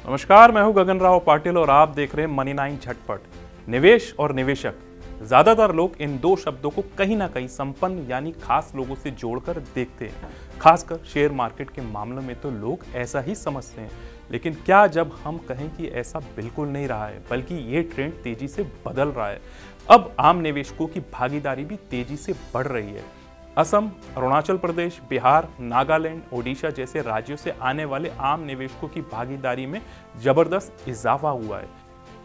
नमस्कार, मैं हूं गगन राव पाटिल और आप देख रहे हैं मनी 9 झटपट। निवेश और निवेशक, ज्यादातर लोग इन दो शब्दों को कहीं ना कहीं संपन्न यानी खास लोगों से जोड़कर देखते हैं। खासकर शेयर मार्केट के मामले में तो लोग ऐसा ही समझते हैं। लेकिन क्या जब हम कहें कि ऐसा बिल्कुल नहीं रहा है, बल्कि ये ट्रेंड तेजी से बदल रहा है। अब आम निवेशकों की भागीदारी भी तेजी से बढ़ रही है। असम, अरुणाचल प्रदेश, बिहार, नागालैंड, ओडिशा जैसे राज्यों से आने वाले आम निवेशकों की भागीदारी में जबरदस्त इजाफा हुआ है।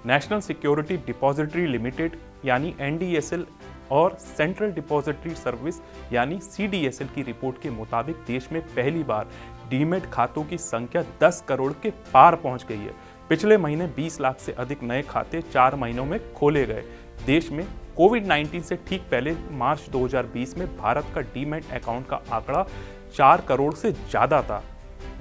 नेशनल सिक्योरिटी डिपॉजिटरी लिमिटेड यानी NDSL और सेंट्रल डिपॉजिटरी सर्विस यानी CDSL की रिपोर्ट के मुताबिक देश में पहली बार डीमैट खातों की संख्या 10 करोड़ के पार पहुंच गई है। पिछले महीने 20 लाख से अधिक नए खाते 4 महीनों में खोले गए। देश में कोविड-19 से ठीक पहले मार्च 2020 में भारत का डीमैट अकाउंट का आंकड़ा 4 करोड़ से ज्यादा था,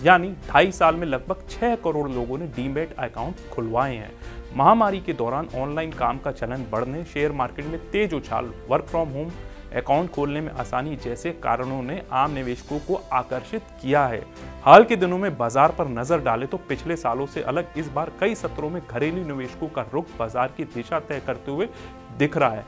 यानी 2.5 साल में लगभग 6 करोड़ लोगों ने डीमैट अकाउंट खुलवाए हैं। महामारी के दौरान ऑनलाइन काम का चलन बढ़ने, शेयर मार्केट में तेज उछाल, वर्क फ्रॉम होम, अकाउंट खोलने में आसानी जैसे कारणों ने आम निवेशकों को आकर्षित किया है। हाल के दिनों में बाजार पर नजर डालें तो पिछले सालों से अलग इस बार कई सत्रों में घरेलू निवेशकों का रुख बाजार की दिशा तय करते हुए दिख रहा है।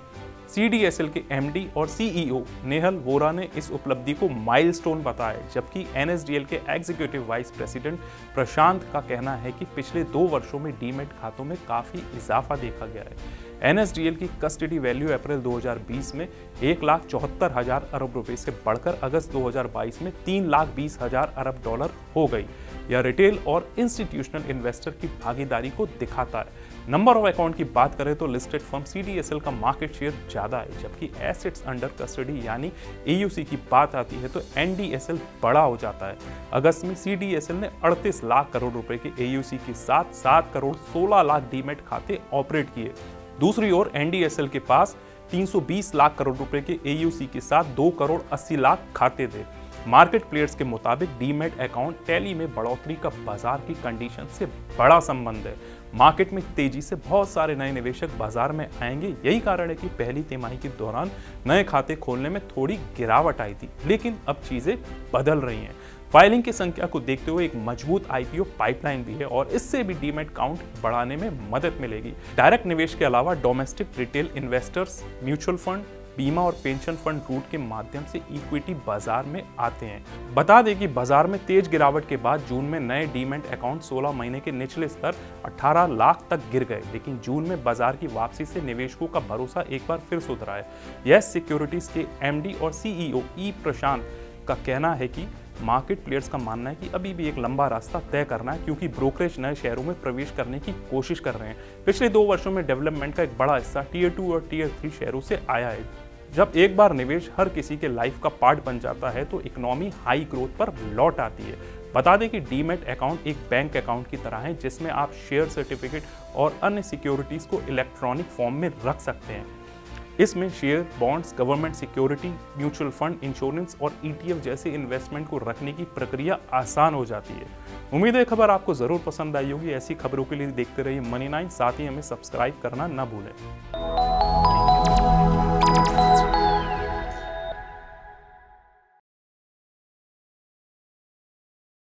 CDSL के MD और CEO नेहल वोरा ने इस उपलब्धि को माइलस्टोन बताया, जबकि NSDL के एग्जीक्यूटिव वाइस प्रेसिडेंट प्रशांत का कहना है कि पिछले 2 वर्षों में डीमैट खातों में काफी इजाफा देखा गया है। NSDL की कस्टडी वैल्यू अप्रैल 2020 में 1,74,000 अरब रुपए से बढ़कर अगस्त 2022 में 3,20,000 अरब डॉलर हो गई। यह रिटेल और इंस्टीट्यूशनल इन्वेस्टर की भागीदारी को दिखाता है। नंबर ऑफ अकाउंट की बात करें तो लिस्टेड फर्म CDSL का मार्केट शेयर ज्यादा है, जबकि एसेट्स अंडर कस्टडी यानी AUC की बात आती है तो NDSL बड़ा हो जाता है। अगस्त में CDSL ने 38 लाख करोड़ रुपए के AUC के साथ 7 करोड़ 16 लाख डीमैट खाते ऑपरेट किए। दूसरी ओर NDSL के पास 320 लाख करोड़ रुपए के AUC के साथ 2 करोड़ 80 लाख खाते थे। मार्केट प्लेयर्स के मुताबिक डीमैट अकाउंट टैली में बढ़ोतरी का बाजार की कंडीशन से बड़ा संबंध है। मार्केट में तेजी से बहुत सारे नए निवेशक बाजार में आएंगे। यही कारण है कि पहली तिमाही के दौरान नए खाते खोलने में थोड़ी गिरावट आई थी, लेकिन अब चीजें बदल रही हैं। फाइलिंग की संख्या को देखते हुए एक मजबूत IPO पाइपलाइन भी है और इससे भी डीमैट काउंट बढ़ाने में मदद मिलेगी। डायरेक्ट निवेश के अलावा domestic retail investors mutual fund, बीमा और पेंशन फंड रूट के माध्यम से इक्विटी बाजार में आते हैं। बता दें कि बाजार में तेज गिरावट के बाद जून में नए डीमैट अकाउंट 16 महीने के निचले स्तर 18 लाख तक गिर गए, लेकिन जून में बाजार की वापसी से निवेशकों का भरोसा एक बार फिर सुधरा है। यस सिक्योरिटीज के MD और CEO E प्रशांत का कहना है कि मार्केट प्लेयर्स का मानना है कि अभी भी एक लंबा रास्ता तय करना है, क्योंकि ब्रोकरेज नए शहरों में प्रवेश करने की कोशिश कर रहे हैं। पिछले 2 वर्षों में डेवलपमेंट का एक बड़ा हिस्सा Tier 2 और Tier 3 शहरों से आया है। जब एक बार निवेश हर किसी के लाइफ का पार्ट बन जाता है तो इकोनॉमी हाई ग्रोथ पर लौट आती है। बता दें कि डीमैट अकाउंट एक बैंक अकाउंट की तरह है, जिसमें आप शेयर सर्टिफिकेट और अन्य सिक्योरिटीज को इलेक्ट्रॉनिक फॉर्म में रख सकते हैं। इसमें share, bonds, government security, mutual fund, insurance और ETF जैसे इन्वेस्टमेंट को रखने की प्रक्रिया आसान हो जाती है। उम्मीद है खबर आपको जरूर पसंद आई होगी। ऐसी खबरों के लिए देखते रहिए मनी 9, साथ ही हमें सब्सक्राइब करना न भूलें।